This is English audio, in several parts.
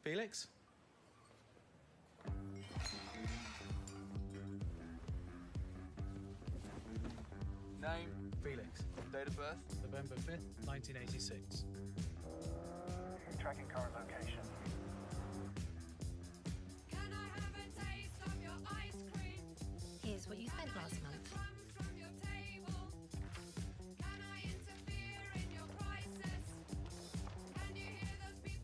Felix? Name? Felix. Date of birth? November 5th, 1986. Tracking current location. Can I have a taste of your ice cream? Here's what you spent last month. Crumbs from your table. Can I interfere in your crisis? Can you hear those people?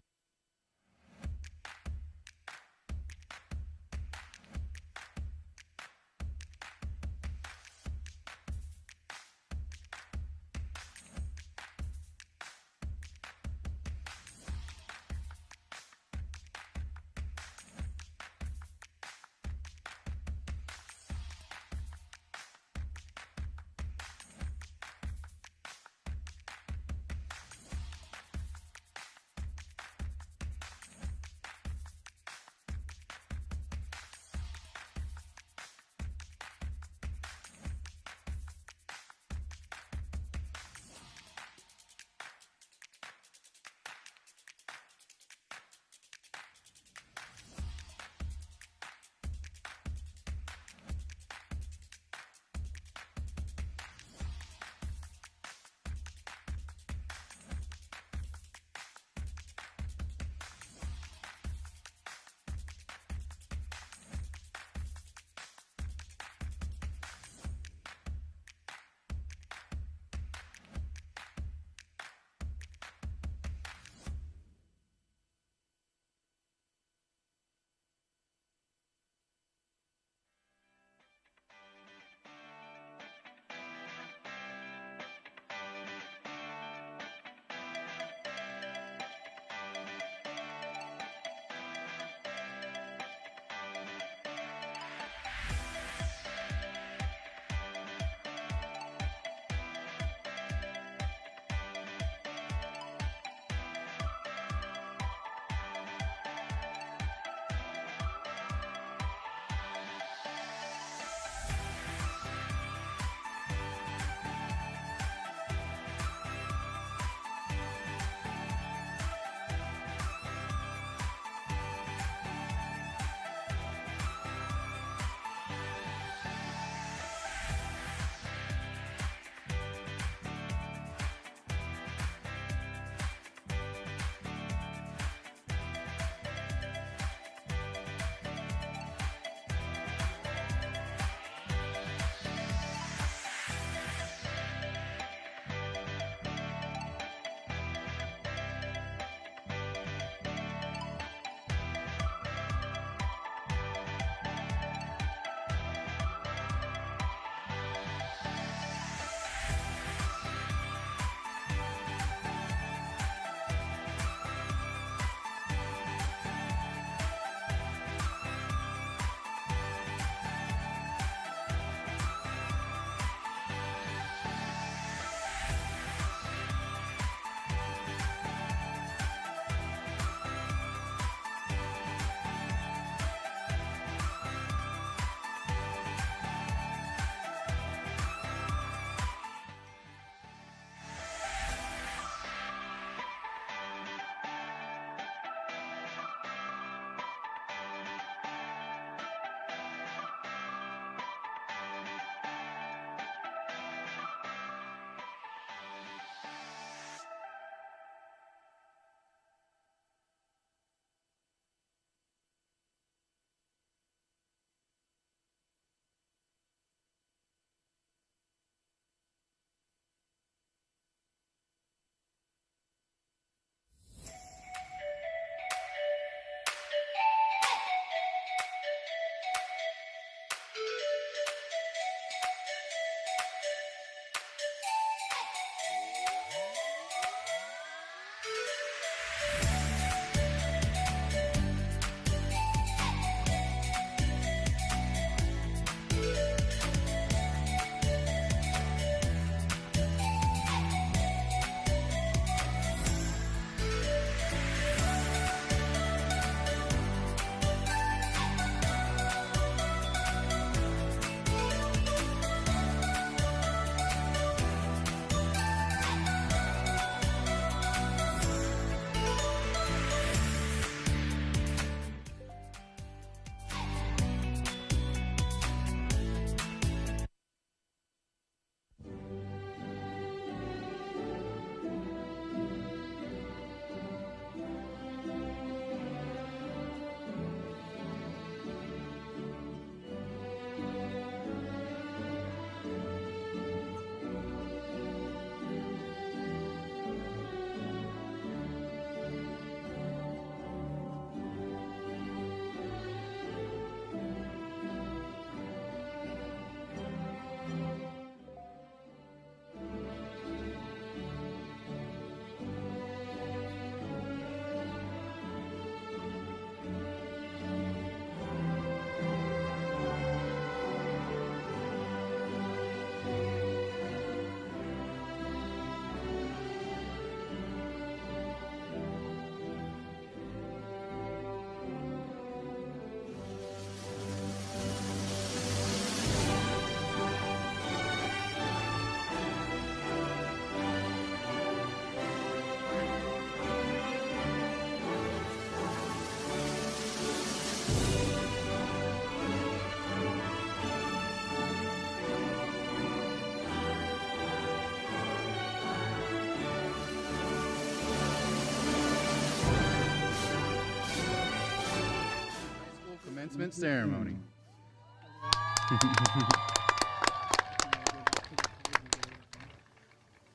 commencement ceremony.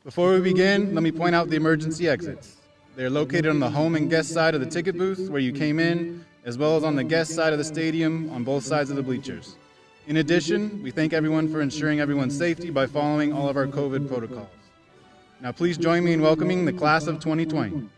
Before we begin, let me point out the emergency exits. They are located on the home and guest side of the ticket booth where you came in, as well as on the guest side of the stadium on both sides of the bleachers. In addition, we thank everyone for ensuring everyone's safety by following all of our COVID protocols. Now please join me in welcoming the class of 2020.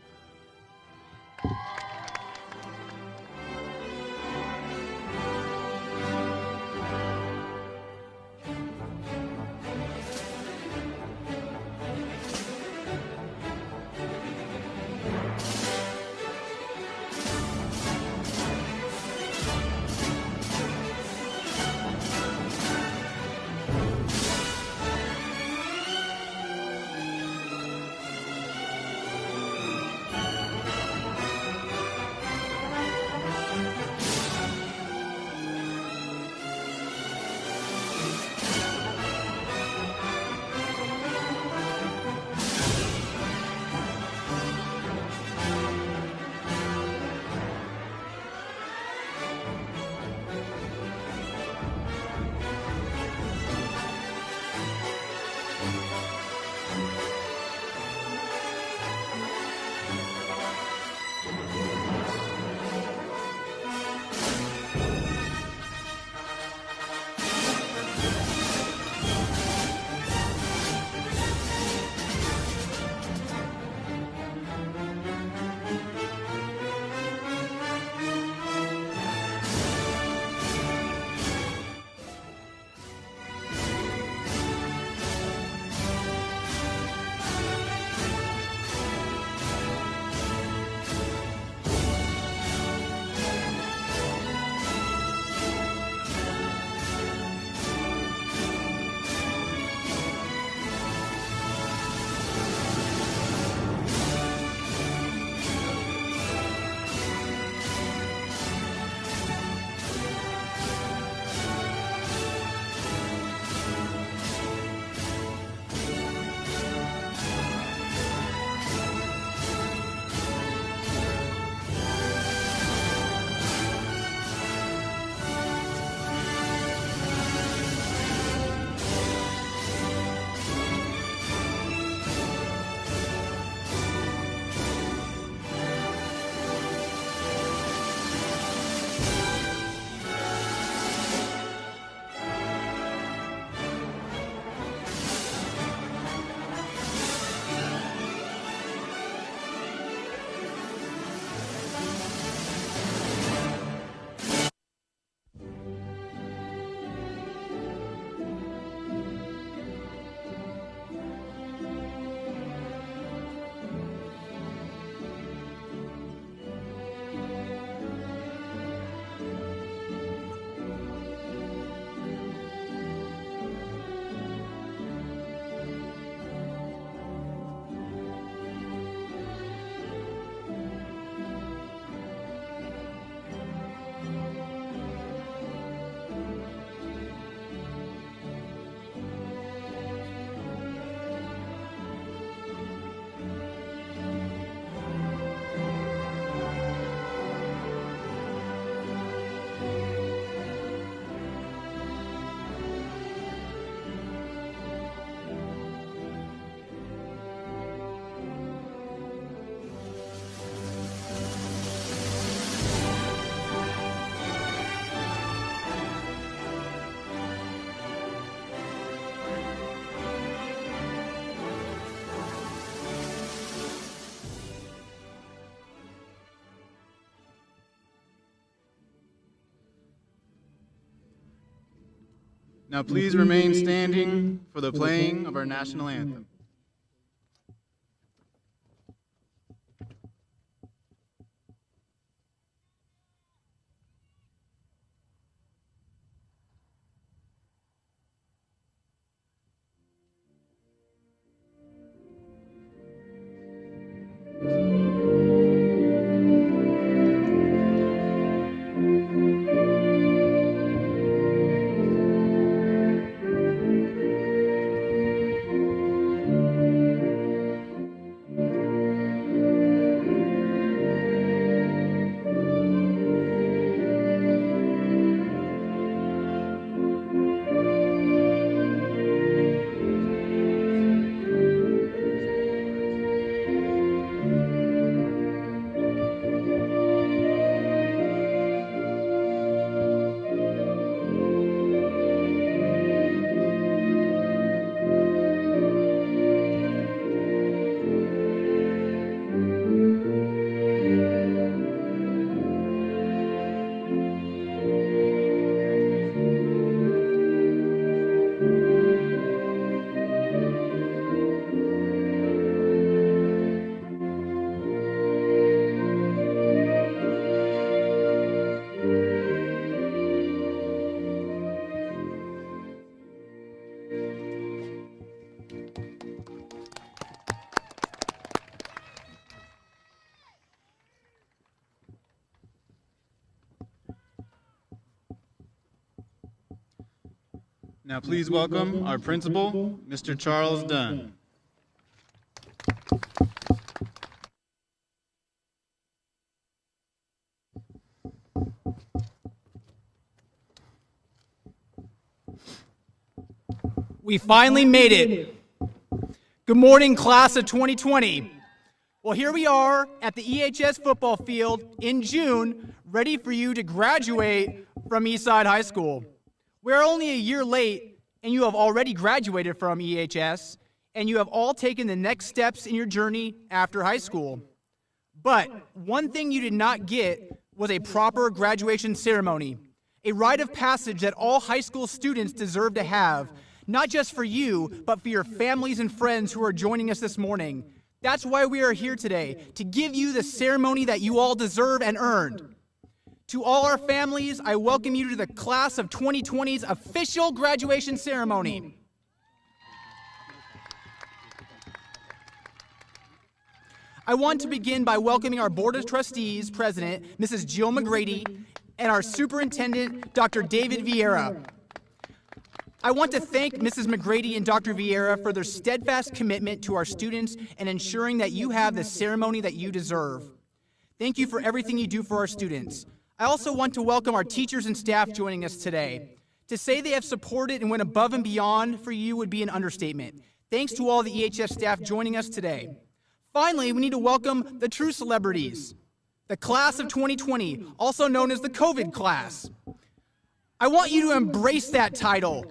Now please remain standing for the playing of our national anthem. Now please welcome our principal, Mr. Charles Dunn. We finally made it. Good morning, class of 2020. Well, here we are at the EHS football field in June, ready for you to graduate from Eastside High School. We're only a year late, and you have already graduated from EHS, and you have all taken the next steps in your journey after high school. But one thing you did not get was a proper graduation ceremony, a rite of passage that all high school students deserve to have, not just for you, but for your families and friends who are joining us this morning. That's why we are here today, to give you the ceremony that you all deserve and earned. To all our families, I welcome you to the class of 2020's official graduation ceremony. I want to begin by welcoming our Board of Trustees President, Mrs. Jill McGrady, and our Superintendent, Dr. David Vieira. I want to thank Mrs. McGrady and Dr. Vieira for their steadfast commitment to our students and ensuring that you have the ceremony that you deserve. Thank you for everything you do for our students. I also want to welcome our teachers and staff joining us today. To say they have supported and went above and beyond for you would be an understatement. Thanks to all the EHS staff joining us today. Finally, we need to welcome the true celebrities, the class of 2020, also known as the COVID class. I want you to embrace that title.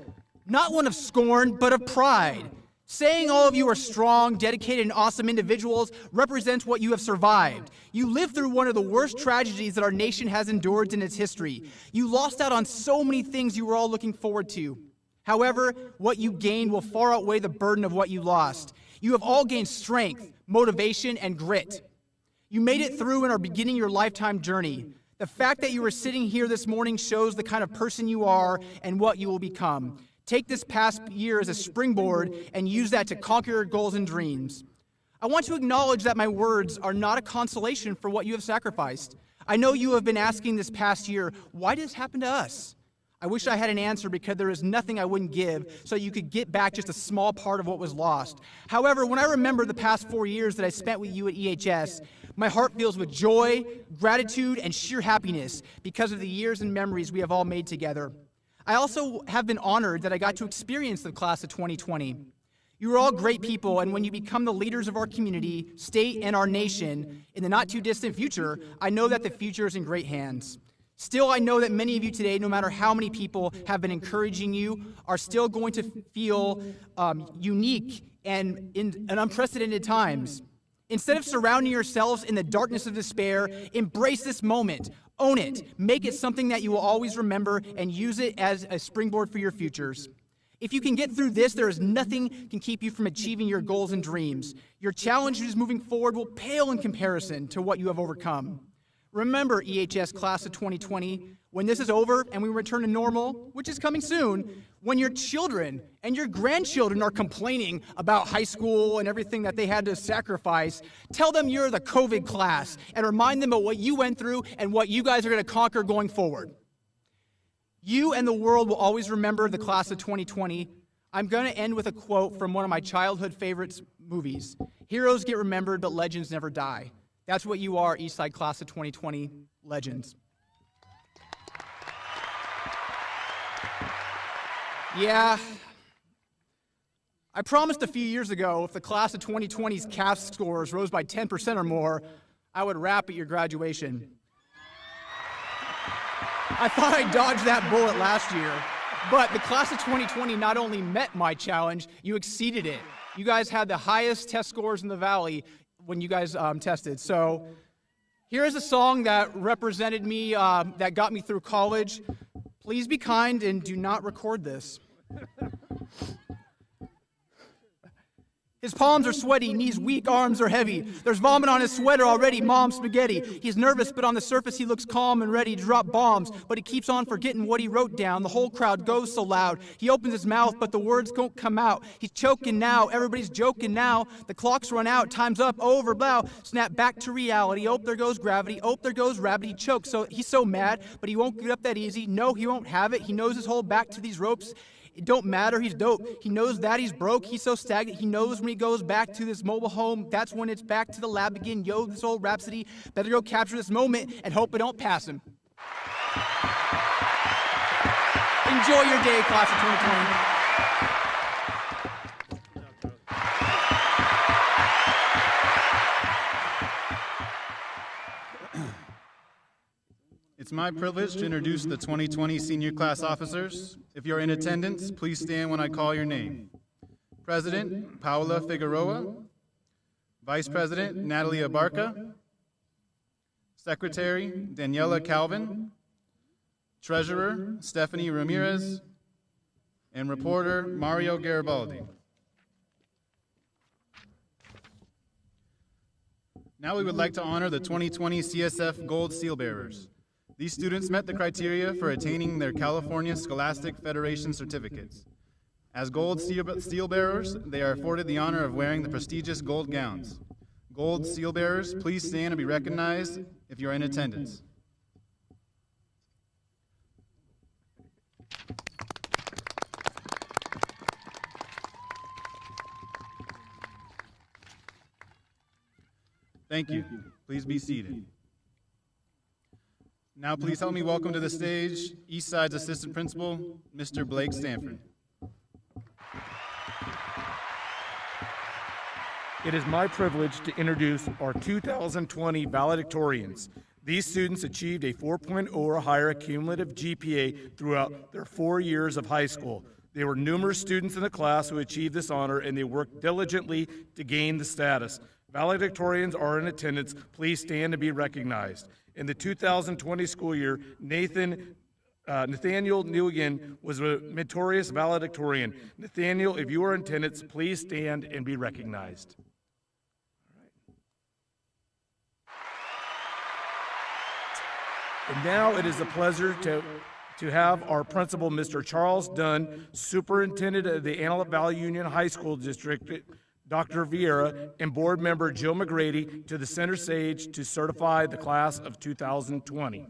Not one of scorn, but of pride. Saying all of you are strong, dedicated, and awesome individuals represents what you have survived. You lived through one of the worst tragedies that our nation has endured in its history. You lost out on so many things you were all looking forward to. However, what you gained will far outweigh the burden of what you lost. You have all gained strength, motivation, and grit. You made it through and are beginning your lifetime journey. The fact that you are sitting here this morning shows the kind of person you are and what you will become. Take this past year as a springboard and use that to conquer your goals and dreams. I want to acknowledge that my words are not a consolation for what you have sacrificed. I know you have been asking this past year, why did this happen to us? I wish I had an answer because there is nothing I wouldn't give so you could get back just a small part of what was lost. However, when I remember the past 4 years that I spent with you at EHS, my heart fills with joy, gratitude, and sheer happiness because of the years and memories we have all made together. I also have been honored that I got to experience the class of 2020. You are all great people, and when you become the leaders of our community, state, and our nation in the not-too-distant future, I know that the future is in great hands. Still, I know that many of you today, no matter how many people have been encouraging you, are still going to feel unique and in unprecedented times. Instead of surrounding yourselves in the darkness of despair, embrace this moment. Own it. Make it something that you will always remember and use it as a springboard for your futures. If you can get through this, there is nothing can keep you from achieving your goals and dreams. Your challenges moving forward will pale in comparison to what you have overcome. Remember, EHS class of 2020, when this is over and we return to normal, which is coming soon, when your children and your grandchildren are complaining about high school and everything that they had to sacrifice, tell them you're the COVID class and remind them of what you went through and what you guys are going to conquer going forward. You and the world will always remember the class of 2020. I'm going to end with a quote from one of my childhood favorites movies. Heroes get remembered, but legends never die. That's what you are, Eastside class of 2020 legends. Yeah, I promised a few years ago if the class of 2020's CAS scores rose by 10% or more, I would rap at your graduation. I thought I dodged that bullet last year, but the class of 2020 not only met my challenge, you exceeded it. You guys had the highest test scores in the Valley when you guys tested. So here's a song that represented me, that got me through college. Please be kind and do not record this. His palms are sweaty, knees weak, arms are heavy. There's vomit on his sweater already, mom's spaghetti. He's nervous, but on the surface he looks calm and ready to drop bombs. But he keeps on forgetting what he wrote down. The whole crowd goes so loud. He opens his mouth, but the words don't come out. He's choking now, everybody's joking now. The clock's run out, time's up, over, blow. Snap back to reality, oh, there goes gravity, oh, there goes rabbit. He chokes, so he's so mad, but he won't get up that easy. No, he won't have it. He knows his whole back to these ropes It don't matter, he's dope. He knows that he's broke, he's so stagnant. He knows when he goes back to this mobile home, that's when it's back to the lab again. Yo, this old Rhapsody, better go capture this moment and hope it don't pass him. Enjoy your day, class of 2020. It's my privilege to introduce the 2020 senior class officers. If you're in attendance, please stand when I call your name. President, Paula Figueroa. Vice President, Natalie Abarca. Secretary, Daniela Calvin. Treasurer, Stephanie Ramirez. And reporter, Mario Garibaldi. Now we would like to honor the 2020 CSF Gold Seal Bearers. These students met the criteria for attaining their California Scholastic Federation certificates. As Gold Seal Bearers, they are afforded the honor of wearing the prestigious gold gowns. Gold Seal Bearers, please stand and be recognized if you are in attendance. Thank you. Please be seated. Now please help me welcome to the stage Eastside's Assistant Principal, Mr. Blake Stanford. It is my privilege to introduce our 2020 valedictorians. These students achieved a 4.0 or higher cumulative GPA throughout their 4 years of high school. There were numerous students in the class who achieved this honor, and they worked diligently to gain the status. Valedictorians are in attendance. Please stand to be recognized. In the 2020 school year, Nathaniel Nguyen was a meritorious valedictorian. Nathaniel, if you are in attendance, please stand and be recognized. And now it is a pleasure to have our principal, Mr. Charles Dunn, superintendent of the Antelope Valley Union High School District, Dr. Vieira, and board member Jill McGrady to the center stage to certify the class of 2020.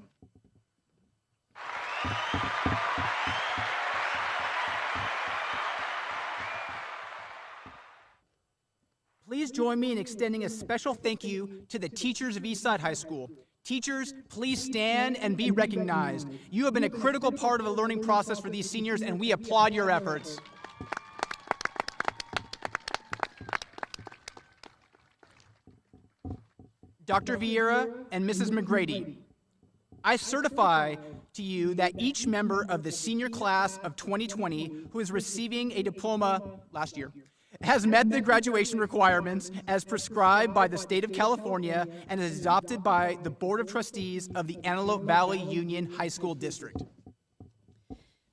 Please join me in extending a special thank you to the teachers of Eastside High School. Teachers, please stand and be recognized. You have been a critical part of the learning process for these seniors, and we applaud your efforts. Dr. Vieira and Mrs. McGrady, I certify to you that each member of the senior class of 2020 who is receiving a diploma last year has met the graduation requirements as prescribed by the state of California and is adopted by the Board of Trustees of the Antelope Valley Union High School District.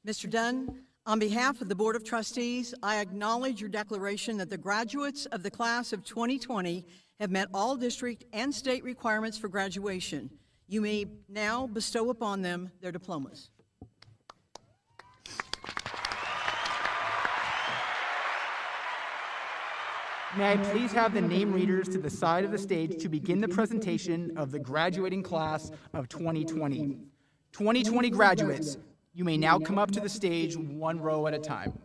Mr. Dunn, on behalf of the Board of Trustees, I acknowledge your declaration that the graduates of the class of 2020 have met all district and state requirements for graduation. You may now bestow upon them their diplomas. May I please have the name readers to the side of the stage to begin the presentation of the graduating class of 2020. 2020 graduates, you may now come up to the stage one row at a time.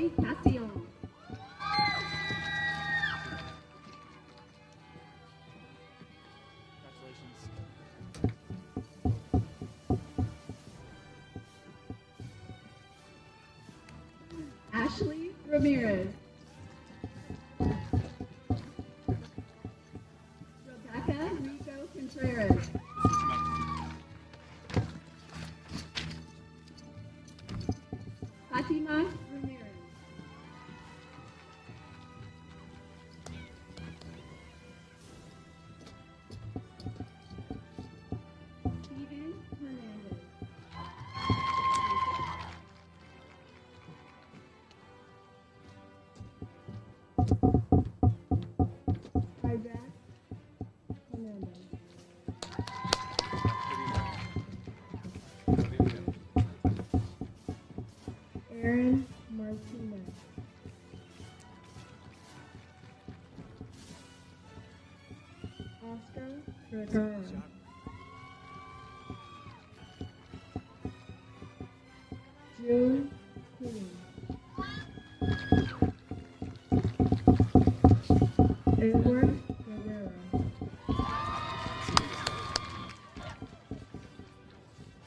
Ashley Castillon. Ashley Ramirez. Rebecca Rico Contreras. Fatima Ramirez. Steven Hernandez. Isaac Hernandez. Aaron Martinez. Oscar Vergara. June Queen. Edward Guerrero.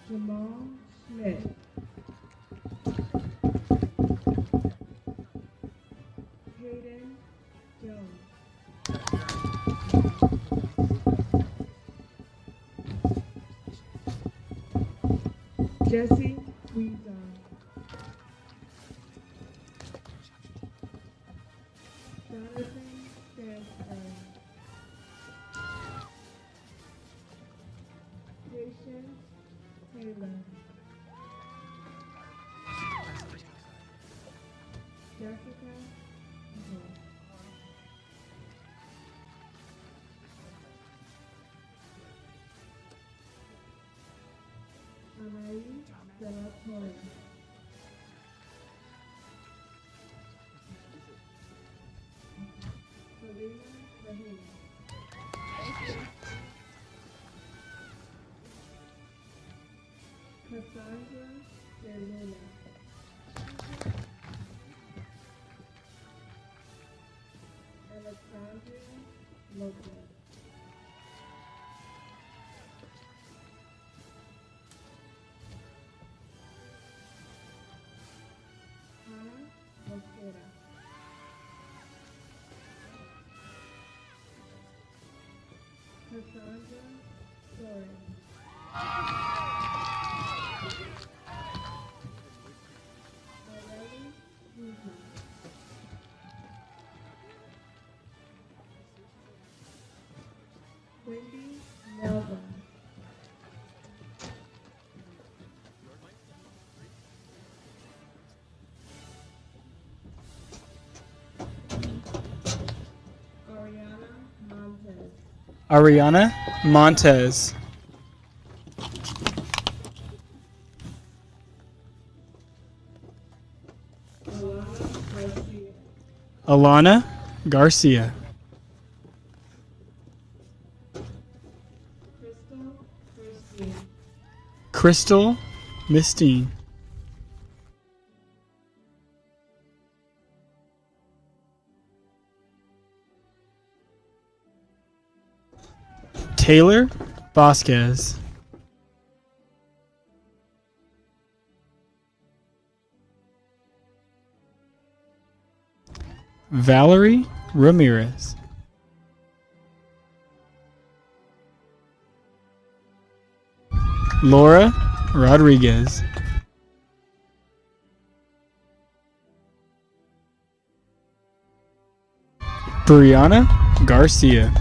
Jamal Schmidt. Hayden Jones. Jesse Weezon. Jonathan Sandstone. Patience Taylor. Jessica Nicole. Anaí de la Torre. Selena Rahim. Cassandra de Luna. Alexandria Lopez. Hannah Mosquera. Cassandra Torres. Aurelie Guzman. Wendy Melvin. Ariana Montez. Ariana Montez. Alana Alana Garcia. Garcia. Crystal Christine. Crystal Mistine. Taylor Vasquez. Valerie Ramirez. Laura Rodriguez. Brianna Garcia.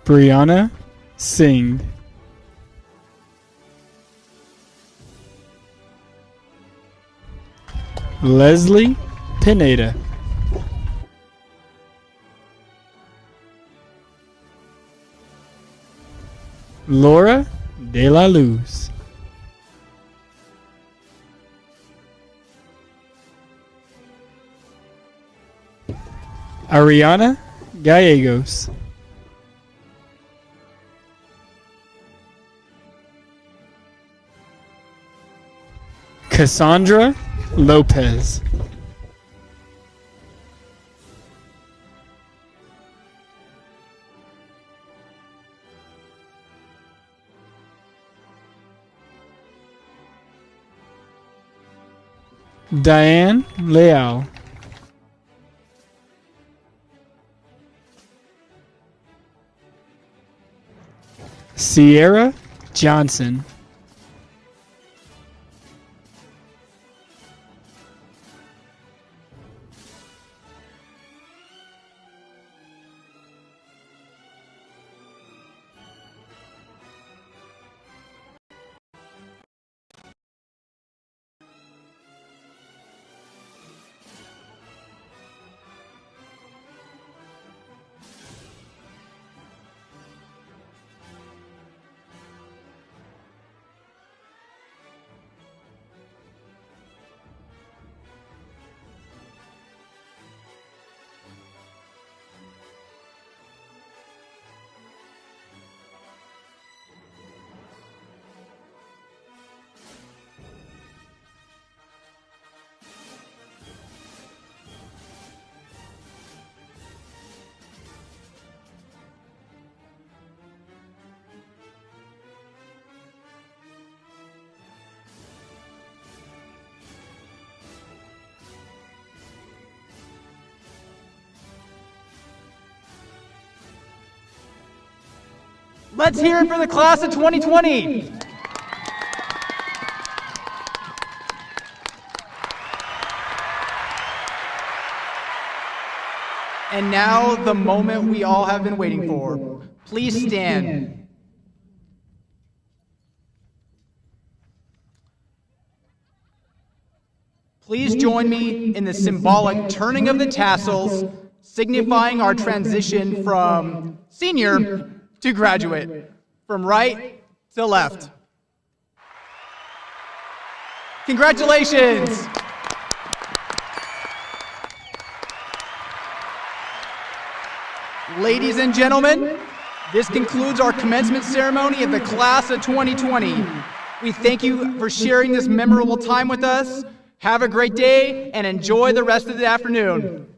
Brianna Singh. Leslie Pineda. Laura De La Luz. Ariana Gallegos. Cassandra Lopez. Diane Leal. Sierra Johnson. Let's hear it for the class of 2020. And now the moment we all have been waiting for. Please stand. Please join me in the symbolic turning of the tassels, signifying our transition from senior to graduate, from right to left. Congratulations! Ladies and gentlemen, this concludes our commencement ceremony of the class of 2020. We thank you for sharing this memorable time with us. Have a great day and enjoy the rest of the afternoon.